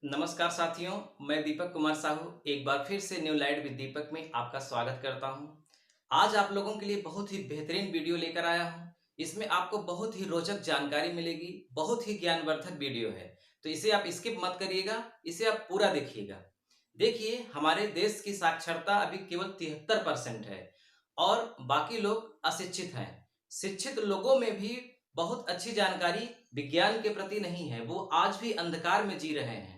नमस्कार साथियों, मैं दीपक कुमार साहू एक बार फिर से न्यू लाइट विद दीपक में आपका स्वागत करता हूं। आज आप लोगों के लिए बहुत ही बेहतरीन वीडियो लेकर आया हूं। इसमें आपको बहुत ही रोचक जानकारी मिलेगी, बहुत ही ज्ञानवर्धक वीडियो है। तो इसे आप स्किप मत करिएगा, इसे आप पूरा देखिएगा। देखिए, हमारे देश की साक्षरता अभी केवल 73% है और बाकी लोग अशिक्षित हैं। शिक्षित लोगों में भी बहुत अच्छी जानकारी विज्ञान के प्रति नहीं है, वो आज भी अंधकार में जी रहे हैं।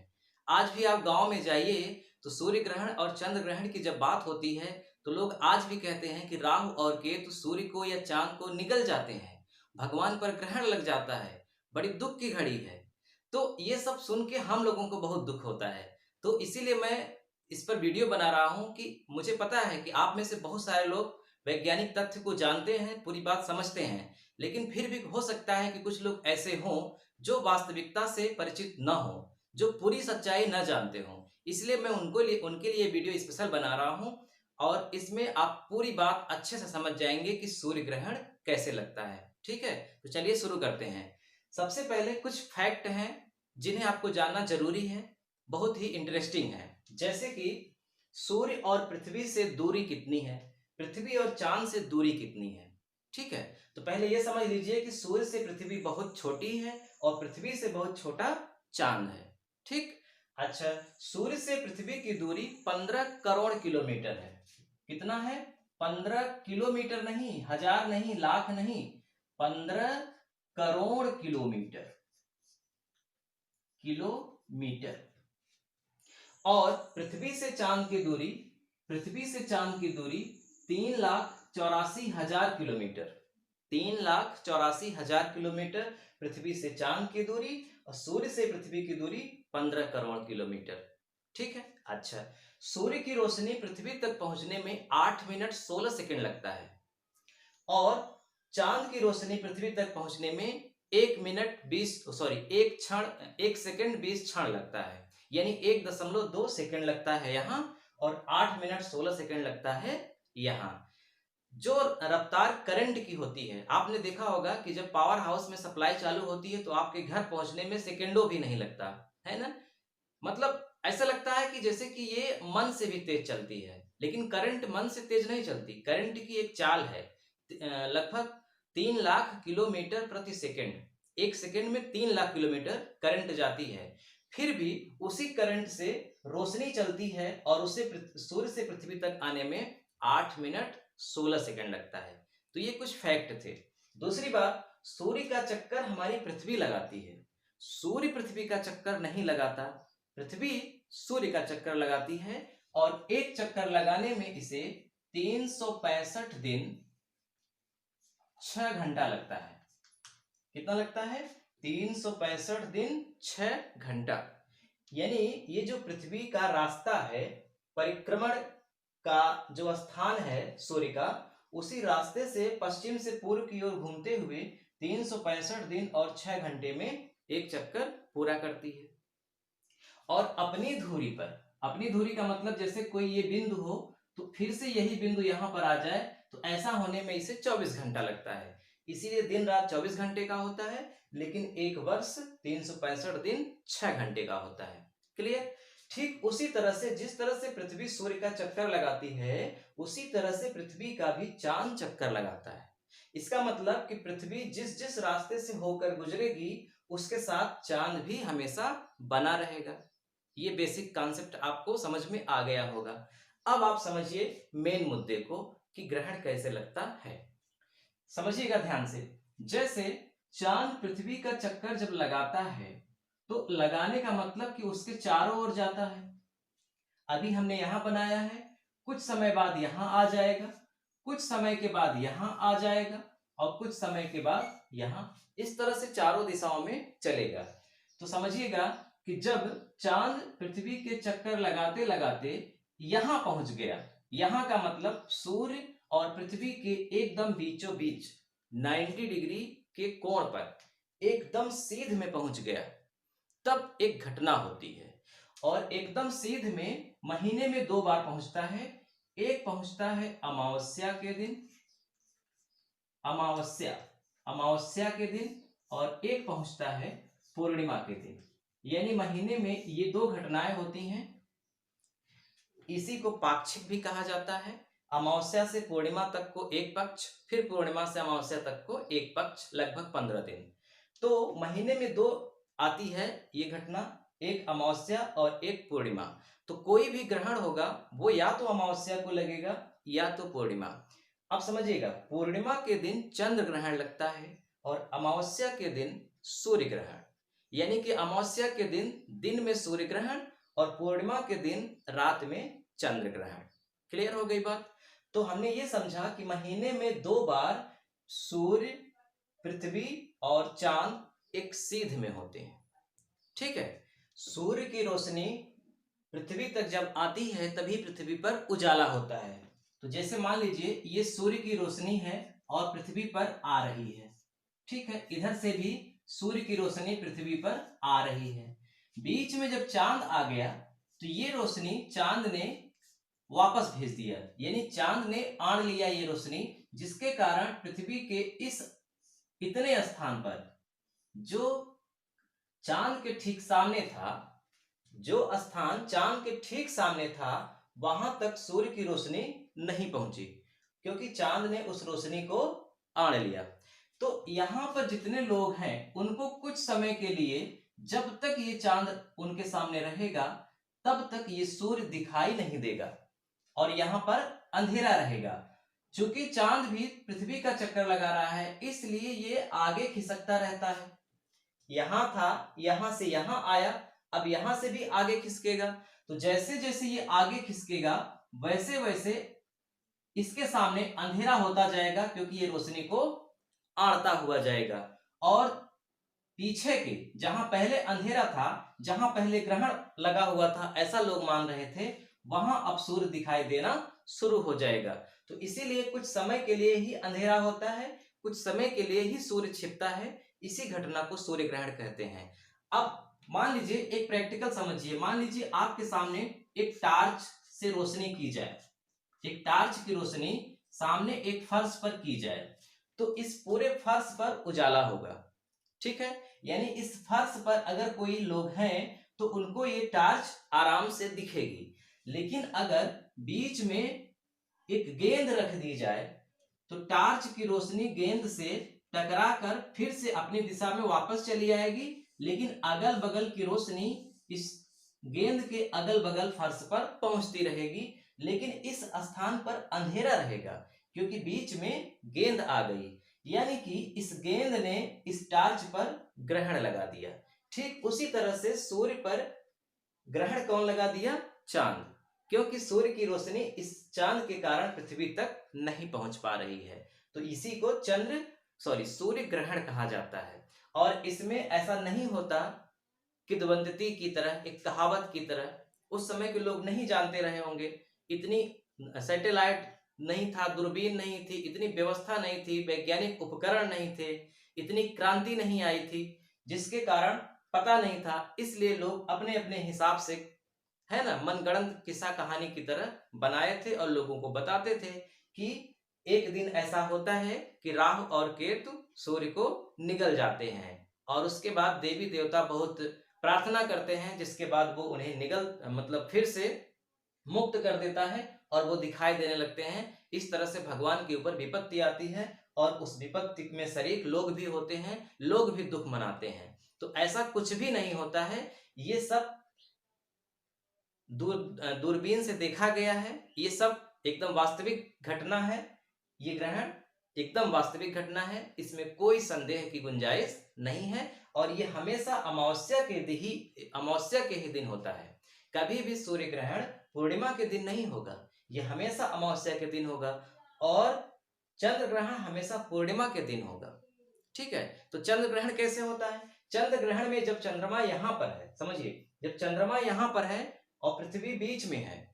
आज भी आप गांव में जाइए तो सूर्य ग्रहण और चंद्र ग्रहण की जब बात होती है तो लोग आज भी कहते हैं कि राहु और केतु सूर्य को या चांद को निगल जाते हैं, भगवान पर ग्रहण लग जाता है, बड़ी दुख की घड़ी है। तो ये सब सुन के हम लोगों को बहुत दुख होता है। तो इसीलिए मैं इस पर वीडियो बना रहा हूं कि मुझे पता है कि आप में से बहुत सारे लोग वैज्ञानिक तथ्य को जानते हैं, पूरी बात समझते हैं, लेकिन फिर भी हो सकता है कि कुछ लोग ऐसे हों जो वास्तविकता से परिचित न हो, जो पूरी सच्चाई न जानते हों। इसलिए मैं उनके लिए वीडियो स्पेशल बना रहा हूं और इसमें आप पूरी बात अच्छे से समझ जाएंगे कि सूर्य ग्रहण कैसे लगता है। ठीक है, तो चलिए शुरू करते हैं। सबसे पहले कुछ फैक्ट हैं जिन्हें आपको जानना जरूरी है, बहुत ही इंटरेस्टिंग है। जैसे कि सूर्य और पृथ्वी से दूरी कितनी है, पृथ्वी और चांद से दूरी कितनी है। ठीक है, तो पहले यह समझ लीजिए कि सूर्य से पृथ्वी बहुत छोटी है और पृथ्वी से बहुत छोटा चांद है। ठीक। अच्छा, सूर्य से पृथ्वी की दूरी 15 करोड़ किलोमीटर है। कितना है? 15 किलोमीटर नहीं, हजार नहीं, लाख नहीं, 15 करोड़ किलोमीटर। किलोमीटर। और पृथ्वी से चांद की दूरी 3,84,000 किलोमीटर। 3,84,000 किलोमीटर पृथ्वी से चांद की दूरी और सूर्य से पृथ्वी की दूरी 15 करोड़ किलोमीटर। ठीक है। अच्छा, सूर्य की रोशनी पृथ्वी तक पहुंचने में 8 मिनट 16 सेकंड लगता है और चांद की रोशनी पृथ्वी तक पहुंचने में 1 सेकंड 20 क्षण लगता है, यानी 1.2 सेकंड लगता है यहाँ और 8 मिनट 16 सेकंड लगता है यहाँ। जो रफ्तार करंट की होती है, आपने देखा होगा कि जब पावर हाउस में सप्लाई चालू होती है तो आपके घर पहुंचने में सेकंडों भी नहीं लगता है ना। मतलब ऐसा लगता है कि जैसे कि ये मन से भी तेज चलती है, लेकिन करंट मन से तेज नहीं चलती। करंट की एक चाल है, लगभग 3 लाख किलोमीटर प्रति सेकंड। 1 सेकंड में 3 लाख किलोमीटर करंट जाती है। फिर भी उसी करंट से रोशनी चलती है और उसे सूर्य से पृथ्वी तक आने में 8 मिनट 16 सेकंड लगता है। तो ये कुछ फैक्ट थे। दूसरी बात, सूर्य का चक्कर हमारी पृथ्वी लगाती है, सूर्य पृथ्वी का चक्कर नहीं लगाता। पृथ्वी सूर्य का चक्कर लगाती है और एक चक्कर लगाने में इसे 365 दिन 6 घंटा लगता है। कितना लगता है? 365 दिन 6 घंटा। यानी ये जो पृथ्वी का रास्ता है, परिक्रमण का जो स्थान है सूर्य का, उसी रास्ते से पश्चिम से पूर्व की ओर घूमते हुए 365 दिन और 6 घंटे में एक चक्कर पूरा करती है। और अपनी धुरी का मतलब जैसे कोई ये बिंदु हो तो फिर से यही बिंदु यहां पर आ जाए, तो ऐसा होने में इसे 24 घंटा लगता है। इसीलिए दिन रात 24 घंटे का होता है, लेकिन एक वर्ष 365 दिन 6 घंटे का होता है। क्लियर? ठीक उसी तरह से जिस तरह से पृथ्वी सूर्य का चक्कर लगाती है, उसी तरह से पृथ्वी का भी चांद चक्कर लगाता है। इसका मतलब कि पृथ्वी जिस जिस रास्ते से होकर गुजरेगी, उसके साथ चांद भी हमेशा बना रहेगा। ये बेसिक कॉन्सेप्ट आपको समझ में आ गया होगा। अब आप समझिए मेन मुद्दे को कि ग्रहण कैसे लगता है। समझिएगा ध्यान से। जैसे चांद पृथ्वी का चक्कर जब लगाता है तो लगाने का मतलब कि उसके चारों ओर जाता है। अभी हमने यहां बनाया है, कुछ समय बाद यहां आ जाएगा, कुछ समय के बाद यहां आ जाएगा और कुछ समय के बाद यहां, इस तरह से चारों दिशाओं में चलेगा। तो समझिएगा कि जब चांद पृथ्वी के चक्कर लगाते लगाते यहां पहुंच गया, यहां का मतलब सूर्य और पृथ्वी के एकदम बीचों बीच 90 डिग्री के कोण पर एकदम सीध में पहुंच गया, तब एक घटना होती है। और एकदम सीध में महीने में 2 बार पहुंचता है। एक पहुंचता है अमावस्या के दिन, अमावस्या अमावस्या के दिन, और एक पहुंचता है पूर्णिमा के दिन। यानी महीने में ये 2 घटनाएं होती हैं। इसी को पाक्षिक भी कहा जाता है। अमावस्या से पूर्णिमा तक को एक पक्ष, फिर पूर्णिमा से अमावस्या तक को एक पक्ष, लगभग 15 दिन। तो महीने में 2 आती है ये घटना, एक अमावस्या और एक पूर्णिमा। तो कोई भी ग्रहण होगा वो या तो अमावस्या को लगेगा या तो पूर्णिमा। अब समझिएगा, पूर्णिमा के दिन चंद्र ग्रहण लगता है और अमावस्या के दिन सूर्य ग्रहण। यानी कि अमावस्या के दिन में सूर्य ग्रहण और पूर्णिमा के दिन रात में चंद्र ग्रहण। क्लियर हो गई बात? तो हमने ये समझा कि महीने में 2 बार सूर्य, पृथ्वी और चांद एक सीध में होते हैं। ठीक है, सूर्य की रोशनी पृथ्वी तक जब आती है तभी पृथ्वी पर उजाला होता है। तो जैसे मान लीजिए ये सूर्य की रोशनी है और पृथ्वी पर आ रही है। ठीक है, इधर से भी सूर्य की रोशनी पृथ्वी पर आ रही है। बीच में जब चांद आ गया तो ये रोशनी चांद ने वापस भेज दिया, यानी चांद ने आड़ लिया ये रोशनी, जिसके कारण पृथ्वी के इस इतने स्थान पर जो चांद के ठीक सामने था, जो स्थान चांद के ठीक सामने था, वहां तक सूर्य की रोशनी नहीं पहुंची, क्योंकि चांद ने उस रोशनी को आड़ लिया। तो यहां पर जितने लोग हैं उनको कुछ समय के लिए, जब तक ये चांद उनके सामने रहेगा तब तक ये सूर्य दिखाई नहीं देगा और यहाँ पर अंधेरा रहेगा। चूंकि चांद भी पृथ्वी का चक्कर लगा रहा है, इसलिए ये आगे खिसकता रहता है। यहां था, यहां से यहां आया, अब यहां से भी आगे खिसकेगा। तो जैसे जैसे ये आगे खिसकेगा वैसे वैसे इसके सामने अंधेरा होता जाएगा, क्योंकि ये रोशनी को आड़ता हुआ जाएगा। और पीछे के जहां पहले अंधेरा था, जहां पहले ग्रहण लगा हुआ था ऐसा लोग मान रहे थे, वहां अब सूर्य दिखाई देना शुरू हो जाएगा। तो इसीलिए कुछ समय के लिए ही अंधेरा होता है, कुछ समय के लिए ही सूर्य छिपता है। इसी घटना को सूर्य ग्रहण कहते हैं। अब मान लीजिए एक प्रैक्टिकल समझिए, मान लीजिए आपके सामने एक टार्च से रोशनी की जाए, एक टार्च की रोशनी सामने एक फर्श पर की जाए, तो इस पूरे फर्श पर उजाला होगा। ठीक है, यानी इस फर्श पर अगर कोई लोग हैं तो उनको ये टार्च आराम से दिखेगी। लेकिन अगर बीच में एक गेंद रख दी जाए तो टार्च की रोशनी गेंद से टकरा कर फिर से अपनी दिशा में वापस चली आएगी, लेकिन अगल बगल की रोशनी इस गेंद के अगल बगल फर्श पर पहुंचती रहेगी, लेकिन इस स्थान पर अंधेरा रहेगा क्योंकि बीच में गेंद आ गई। यानी कि इस गेंद ने इस टार्च पर ग्रहण लगा दिया। ठीक उसी तरह से सूर्य पर ग्रहण कौन लगा दिया? चांद, क्योंकि सूर्य की रोशनी इस चांद के कारण पृथ्वी तक नहीं पहुंच पा रही है। तो इसी को सूर्य ग्रहण कहा जाता है। और इसमें ऐसा नहीं होता किंवदंती की तरह, एक कहावत की तरह। उस समय के लोग नहीं जानते रहे होंगे, इतनी सैटेलाइट नहीं था, दूरबीन नहीं थी, इतनी व्यवस्था नहीं थी, वैज्ञानिक उपकरण नहीं थे, इतनी क्रांति नहीं आई थी, जिसके कारण पता नहीं था। इसलिए लोग अपने अपने हिसाब से, है ना, मनगढ़ंत किस्सा कहानी की तरह बनाए थे और लोगों को बताते थे कि एक दिन ऐसा होता है कि राहु और केतु सूर्य को निगल जाते हैं और उसके बाद देवी देवता बहुत प्रार्थना करते हैं, जिसके बाद वो उन्हें फिर से मुक्त कर देता है और वो दिखाई देने लगते हैं। इस तरह से भगवान के ऊपर विपत्ति आती है और उस विपत्ति में शरीक लोग भी होते हैं, लोग भी दुख मनाते हैं। तो ऐसा कुछ भी नहीं होता है, ये सब दूरबीन से देखा गया है, ये सब एकदम वास्तविक घटना है। ये ग्रहण एकदम वास्तविक घटना है, इसमें कोई संदेह की गुंजाइश नहीं है। और ये हमेशा अमावस्या के ही दिन होता है। कभी भी सूर्य ग्रहण पूर्णिमा के दिन नहीं होगा, ये हमेशा अमावस्या के दिन होगा। और चंद्र ग्रहण हमेशा पूर्णिमा के दिन होगा। ठीक है, तो चंद्र ग्रहण कैसे होता है? चंद्र ग्रहण में जब चंद्रमा यहां पर है, समझिए, जब चंद्रमा यहां पर है और पृथ्वी बीच में है,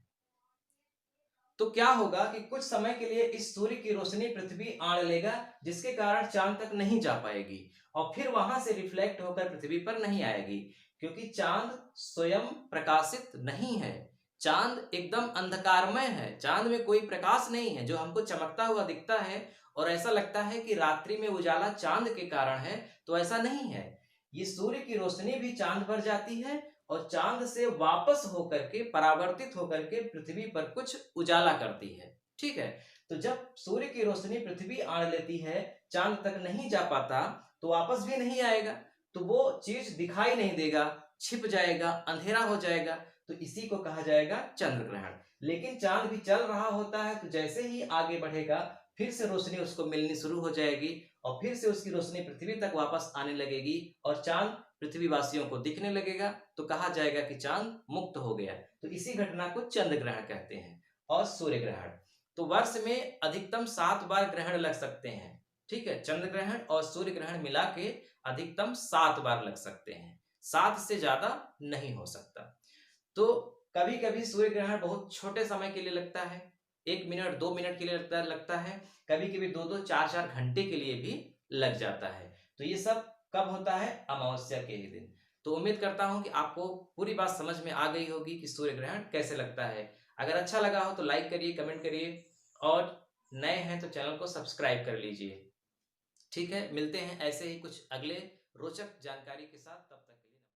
तो क्या होगा कि कुछ समय के लिए इस सूर्य की रोशनी पृथ्वी आड़ लेगा, जिसके कारण चांद तक नहीं जा पाएगी और फिर वहां से रिफ्लेक्ट होकर पृथ्वी पर नहीं आएगी, क्योंकि चांद स्वयं प्रकाशित नहीं है। चांद एकदम अंधकारमय है, चांद में कोई प्रकाश नहीं है। जो हमको चमकता हुआ दिखता है और ऐसा लगता है कि रात्रि में उजाला चांद के कारण है, तो ऐसा नहीं है। ये सूर्य की रोशनी भी चांद पर जाती है और चांद से वापस होकर के परावर्तित होकर के पृथ्वी पर कुछ उजाला करती है। ठीक है, तो जब सूर्य की रोशनी पृथ्वी आड़ लेती है, चांद तक नहीं जा पाता तो वापस भी नहीं आएगा, तो वो चीज दिखाई नहीं देगा, छिप जाएगा, अंधेरा हो जाएगा, तो इसी को कहा जाएगा चंद्र ग्रहण। लेकिन चांद भी चल रहा होता है, तो जैसे ही आगे बढ़ेगा फिर से रोशनी उसको मिलनी शुरू हो जाएगी और फिर से उसकी रोशनी पृथ्वी तक वापस आने लगेगी और चांद पृथ्वीवासियों को दिखने लगेगा, तो कहा जाएगा कि चांद मुक्त हो गया। तो इसी घटना को चंद्र ग्रहण कहते हैं। और सूर्य ग्रहण, तो वर्ष में अधिकतम 7 बार ग्रहण लग सकते हैं। ठीक है, चंद्र ग्रहण और सूर्य ग्रहण मिला के अधिकतम 7 बार लग सकते हैं, 7 से ज्यादा नहीं हो सकता। तो कभी कभी सूर्य ग्रहण बहुत छोटे समय के लिए लगता है, 1 मिनट 2 मिनट के लिए लगता है, कभी कभी 2-2 4-4 घंटे के लिए भी लग जाता है। तो ये सब कब होता है? अमावस्या के ही दिन। तो उम्मीद करता हूं कि आपको पूरी बात समझ में आ गई होगी कि सूर्य ग्रहण कैसे लगता है। अगर अच्छा लगा हो तो लाइक करिए, कमेंट करिए और नए हैं तो चैनल को सब्सक्राइब कर लीजिए। ठीक है, मिलते हैं ऐसे ही कुछ अगले रोचक जानकारी के साथ, तब तक